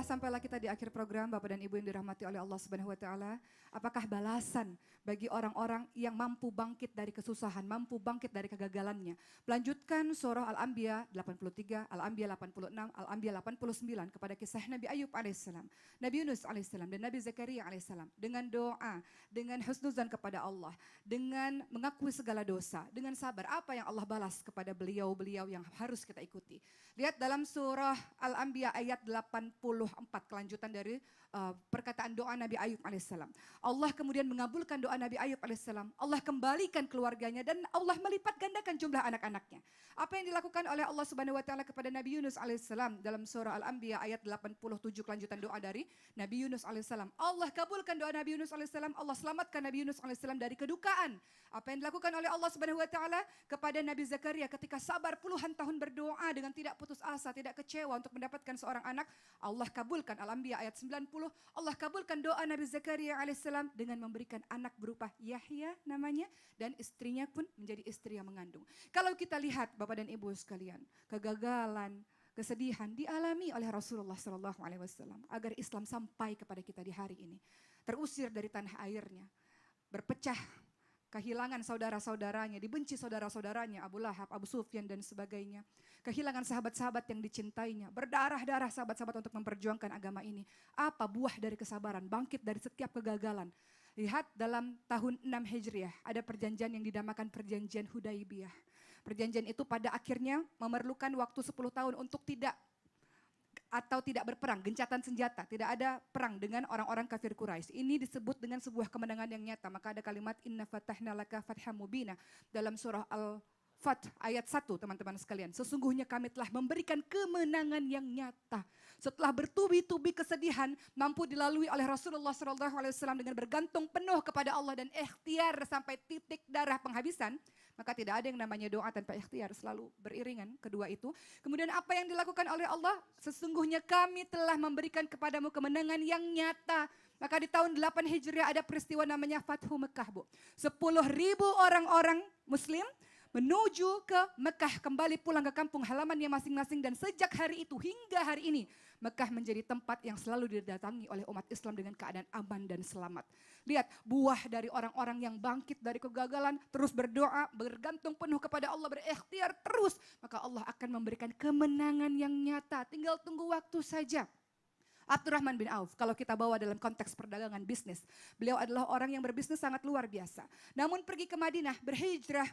sampailah kita di akhir program, Bapak dan Ibu yang dirahmati oleh Allah Subhanahu wa taala. Apakah balasan bagi orang-orang yang mampu bangkit dari kesusahan, mampu bangkit dari kegagalannya? Melanjutkan surah Al-Anbiya 83, Al-Anbiya 86, Al-Anbiya 89 kepada kisah Nabi Ayub alaihissalam, Nabi Yunus alaihissalam dan Nabi Zakaria alaihissalam dengan doa, dengan husnuzan kepada Allah, dengan mengakui segala dosa, dengan sabar. Apa yang Allah balas kepada beliau-beliau yang harus kita ikuti? Lihat dalam surah Al-Anbiya ayat 84, kelanjutan dari perkataan doa Nabi Ayub alaihissalam. Allah kemudian mengabulkan doa Nabi Ayub alaihissalam. Allah kembalikan keluarganya dan Allah melipat gandakan jumlah anak-anaknya. Apa yang dilakukan oleh Allah Subhanahu wa taala kepada Nabi Yunus alaihissalam dalam surah Al-Anbiya ayat 87, kelanjutan doa dari Nabi Yunus alaihissalam. Allah kabulkan doa Nabi Yunus alaihissalam. Allah selamatkan Nabi Yunus alaihissalam dari kedukaan. Apa yang dilakukan oleh Allah Subhanahu wa taala kepada Nabi Zakaria ketika sabar puluhan tahun berdoa dengan tidak putus asa, tidak kecewa untuk mendapatkan seorang anak, Allah kabulkan. Al-Anbiya ayat 90, Allah kabulkan doa Nabi Zakaria alaihissalam dengan memberikan anak berupa Yahya namanya, dan istrinya pun menjadi istri yang mengandung. Kalau kita lihat Bapak dan Ibu sekalian, kegagalan, kesedihan dialami oleh Rasulullah SAW agar Islam sampai kepada kita di hari ini. Terusir dari tanah airnya, berpecah, kehilangan saudara-saudaranya, dibenci saudara-saudaranya, Abu Lahab, Abu Sufyan dan sebagainya. Kehilangan sahabat-sahabat yang dicintainya, berdarah-darah sahabat-sahabat untuk memperjuangkan agama ini. Apa buah dari kesabaran, bangkit dari setiap kegagalan? Lihat dalam tahun 6 Hijriah ada perjanjian yang dinamakan perjanjian Hudaibiyah. Perjanjian itu pada akhirnya memerlukan waktu 10 tahun untuk tidak berperang, gencatan senjata, tidak ada perang dengan orang-orang kafir Quraisy. Ini disebut dengan sebuah kemenangan yang nyata. Maka ada kalimat inna fatahna laka fatham mubina dalam surah Al-Fath ayat 1, teman-teman sekalian. Sesungguhnya kami telah memberikan kemenangan yang nyata. Setelah bertubi-tubi kesedihan mampu dilalui oleh Rasulullah SAW dengan bergantung penuh kepada Allah dan ikhtiar sampai titik darah penghabisan. Maka tidak ada yang namanya doa tanpa ikhtiar, selalu beriringan kedua itu. Kemudian apa yang dilakukan oleh Allah? Sesungguhnya kami telah memberikan kepadamu kemenangan yang nyata. Maka di tahun 8 Hijriah ada peristiwa namanya Fathu Mekah, Bu. 10.000 orang-orang Muslim menuju ke Mekah, kembali pulang ke kampung halamannya masing-masing, dan sejak hari itu hingga hari ini Mekah menjadi tempat yang selalu didatangi oleh umat Islam dengan keadaan aman dan selamat. Lihat buah dari orang-orang yang bangkit dari kegagalan, terus berdoa, bergantung penuh kepada Allah, berikhtiar terus, maka Allah akan memberikan kemenangan yang nyata. Tinggal tunggu waktu saja. Abdurrahman bin Auf, kalau kita bawa dalam konteks perdagangan bisnis, beliau adalah orang yang berbisnis sangat luar biasa. Namun pergi ke Madinah, berhijrah,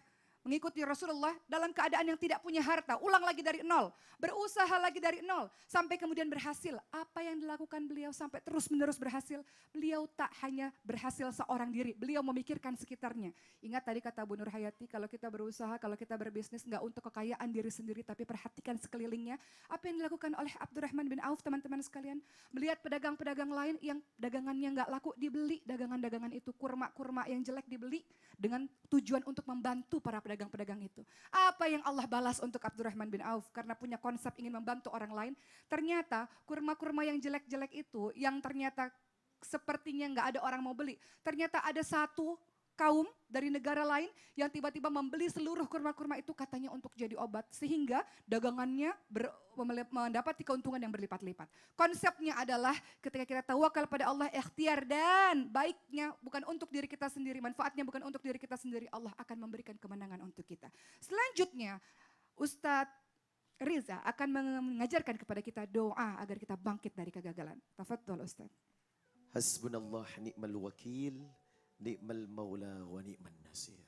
mengikuti Rasulullah dalam keadaan yang tidak punya harta, ulang lagi dari nol, berusaha lagi dari nol, sampai kemudian berhasil. Apa yang dilakukan beliau sampai terus menerus berhasil? Beliau tak hanya berhasil seorang diri, beliau memikirkan sekitarnya. Ingat tadi kata Bu Nur Hayati, kalau kita berusaha, kalau kita berbisnis nggak untuk kekayaan diri sendiri, tapi perhatikan sekelilingnya. Apa yang dilakukan oleh Abdurrahman bin Auf, teman-teman sekalian? Melihat pedagang-pedagang lain yang dagangannya nggak laku, dibeli dagangan-dagangan itu, kurma-kurma yang jelek dibeli dengan tujuan untuk membantu para pedagang-pedagang itu. Apa yang Allah balas untuk Abdurrahman bin Auf karena punya konsep ingin membantu orang lain? Ternyata kurma-kurma yang jelek-jelek itu, yang ternyata sepertinya nggak ada orang mau beli, ternyata ada satu kaum dari negara lain yang tiba-tiba membeli seluruh kurma-kurma itu, katanya untuk jadi obat, sehingga dagangannya mendapati keuntungan yang berlipat-lipat. Konsepnya adalah ketika kita tawakal pada Allah, ikhtiar, dan baiknya bukan untuk diri kita sendiri, manfaatnya bukan untuk diri kita sendiri, Allah akan memberikan kemenangan untuk kita. Selanjutnya Ustadz Riza akan mengajarkan kepada kita doa agar kita bangkit dari kegagalan. Tafadhol Ustadz. Hasbunallah ni'mal wakil, ni'mal maula wa ni'man nasir.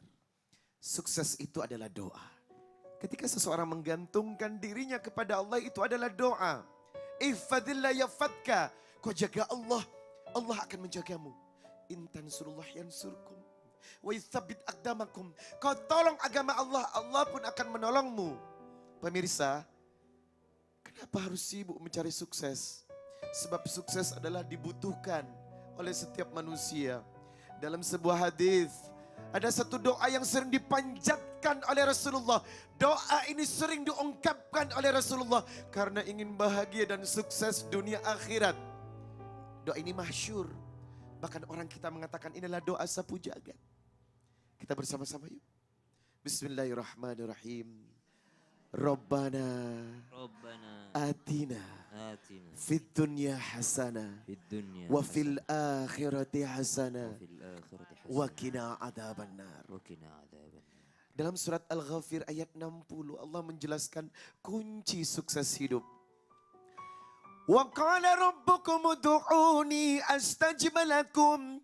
Sukses itu adalah doa. Ketika seseorang menggantungkan dirinya kepada Allah, itu adalah doa. Ihfadillah yafadka. Kau jaga Allah, Allah akan menjagamu. Intansurullah yansurkum. Wa yuthabbit aqdamakum. Kau tolong agama Allah, Allah pun akan menolongmu. Pemirsa, kenapa harus sibuk mencari sukses? Sebab sukses adalah dibutuhkan oleh setiap manusia. Dalam sebuah hadis ada satu doa yang sering dipanjatkan oleh Rasulullah. Doa ini sering diungkapkan oleh Rasulullah karena ingin bahagia dan sukses dunia akhirat. Doa ini masyhur. Bahkan orang kita mengatakan inilah doa sapu jagat. Kita bersama-sama yuk. Bismillahirrahmanirrahim. Rabbana ربنا atina آتنا fid dunya hasanah في الدنيا wa fil akhirati hasanah وفي الآخرة wa حسنة qina adzabannar. وقنا عذاب النار. Dalam surat Al-Ghafir ayat 60 Allah menjelaskan kunci sukses hidup. Wa qala rabbukum ud'uni astajib lakum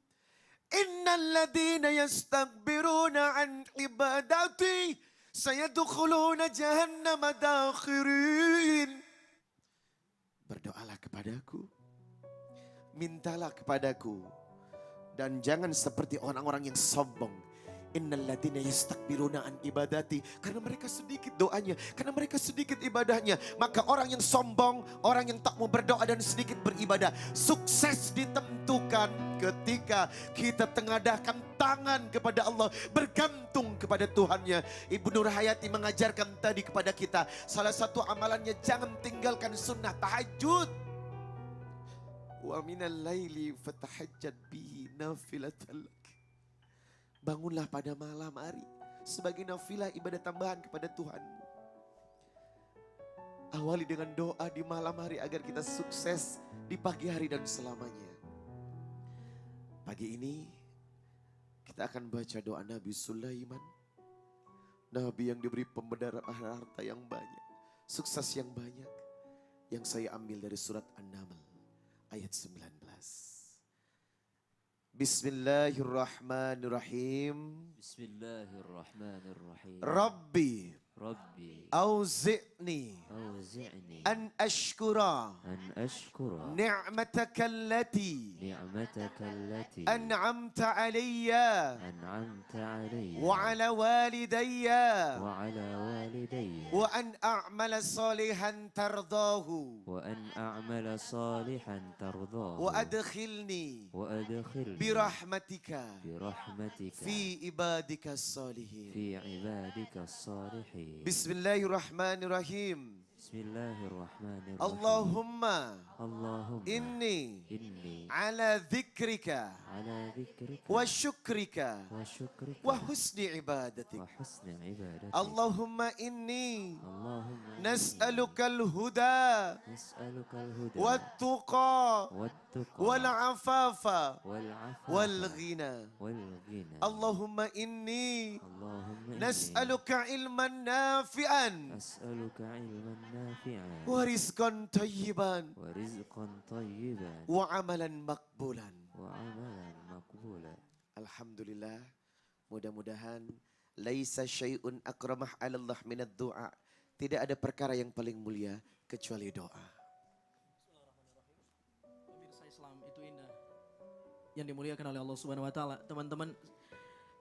innal ladzina yastakbiruna an ibadati sayadkhuluna jahannama dakhirin. Berdoalah kepadaku, mintalah kepadaku, dan jangan seperti orang-orang yang sombong. Innal ladzina yastakbiruna an ibadati, karena mereka sedikit doanya, karena mereka sedikit ibadahnya, maka orang yang sombong, orang yang tak mau berdoa dan sedikit beribadah, sukses ditentukan ketika kita tengadahkan tangan kepada Allah, bergantung kepada Tuhannya. Ibu Nur Hayati mengajarkan tadi kepada kita, salah satu amalannya jangan tinggalkan sunnah tahajud. Wa minal laili fatahajjad bihi nafilatan lak. Bangunlah pada malam hari sebagai nafilah ibadah tambahan kepada Tuhanmu. Awali dengan doa di malam hari agar kita sukses di pagi hari dan selamanya. Pagi ini kita akan baca doa Nabi Sulaiman. Nabi yang diberi pembenaran harta yang banyak, sukses yang banyak. Yang saya ambil dari surat An-Naml ayat 19. Bismillahirrahmanirrahim. بسم الله الرحمن الرحيم. Rabbi ربي auzi'ni أوزعني an ashkura أن أشكر ni'mataka allati نعمتك التي an'amta alayya أنعمت علي wa ala walidayya وعلى والدي wa an a'mala salihan tardahu وأن أعمل صالحا ترضاه wa adkhilni وأدخلني birahmatika برحمتك fi ibadika salihin. في عبادك الصالحين. Bismillahirrahmanirrahim. بسم الله الرحمن الرحيم. Allahumma اللهم inni إني ala dhikrika على ذكرك wa syukrika وشكرك wa husni ibadatik. وحسن عبادتك. Allahumma inni اللهم إني nas'aluka al-huda نسألك الهدى wat-tuqa والتقى wal-afafa والعفاف wal-ghina. والغنى. Allahumma inni اللهم إني nas'aluka ilman nafi'an أسألك علما نافعا wa rizqan tayyiban ورزقا طيبا wa amalan makbulan. وعملا مقبولا. Alhamdulillah, mudah-mudahan laisa syai'un akramah 'ala Allah minad du'a. Tidak ada perkara yang paling mulia kecuali doa. Pemirsa Islam itu indah, yang dimuliakan oleh Allah Subhanahu wa taala. Teman-teman,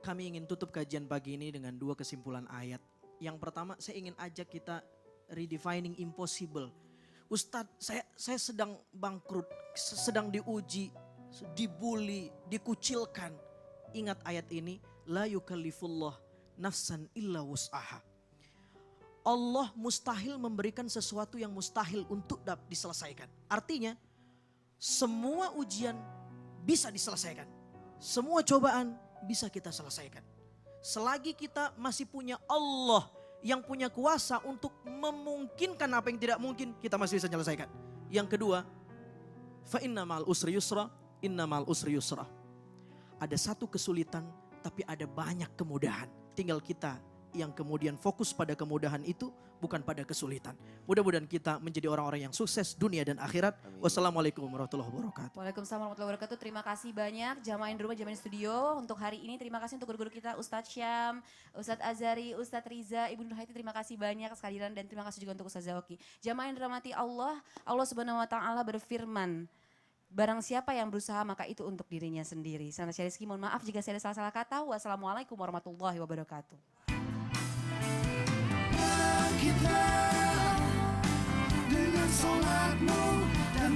kami ingin tutup kajian pagi ini dengan dua kesimpulan ayat. Yang pertama, saya ingin ajak kita redefining impossible. Ustadz, saya sedang bangkrut, sedang diuji, dibully, dikucilkan. Ingat ayat ini, la yukallifullah nafsan illa wus'aha. Allah mustahil memberikan sesuatu yang mustahil untuk diselesaikan. Artinya, semua ujian bisa diselesaikan. Semua cobaan bisa kita selesaikan. Selagi kita masih punya Allah yang punya kuasa untuk memungkinkan apa yang tidak mungkin, kita masih bisa menyelesaikan. Yang kedua, fa inna ma'al usri yusra, inna ma'al usri yusra. Ada satu kesulitan tapi ada banyak kemudahan. Tinggal kita yang kemudian fokus pada kemudahan itu, bukan pada kesulitan. Mudah-mudahan kita menjadi orang-orang yang sukses dunia dan akhirat. Wassalamualaikum warahmatullahi wabarakatuh. Waalaikumsalam warahmatullahi wabarakatuh. Terima kasih banyak jamaah di rumah, jamaah di studio untuk hari ini. Terima kasih untuk guru-guru kita Ustadz Syam, Ustadz Azari, Ustadz Riza, Ibu Nur Hayati. Terima kasih banyak sekalian dan terima kasih juga untuk Ustadz Zawaki. Jamaah yang dirahmati Allah, Allah Subhanahu wa taala berfirman, barang siapa yang berusaha maka itu untuk dirinya sendiri. Sana saya Rizky, mohon maaf jika saya ada salah-salah kata. Wassalamualaikum warahmatullahi wabarakatuh. Kita dengan solatmu dan